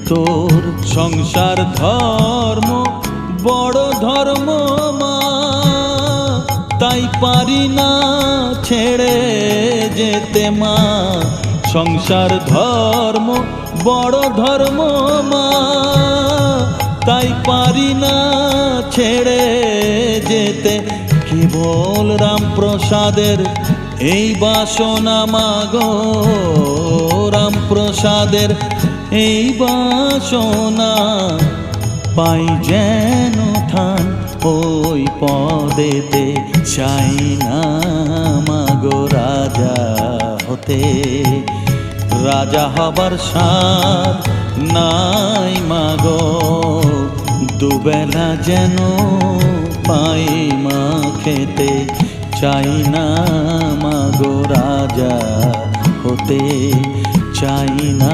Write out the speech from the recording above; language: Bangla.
তোর সংসার ধর্ম বড় ধর্ম মা, তাই পারি না ছেড়ে যেতে মা। সংসার ধর্ম বড় ধর্ম মা, তাই পারি না ছেড়ে যেতে। কেবল রামপ্রসাদের এই বাসনা মাগো, রামপ্রসাদের এই বাসনা, পাই যেন ঠান ওই পদেতে। চাই না মাগো রাজা হতে, রাজা হবার সাধ নাই মাগো। দুবেলা যেন পাই মা খেতে, চাই না মাগো রাজা হতে, চাই না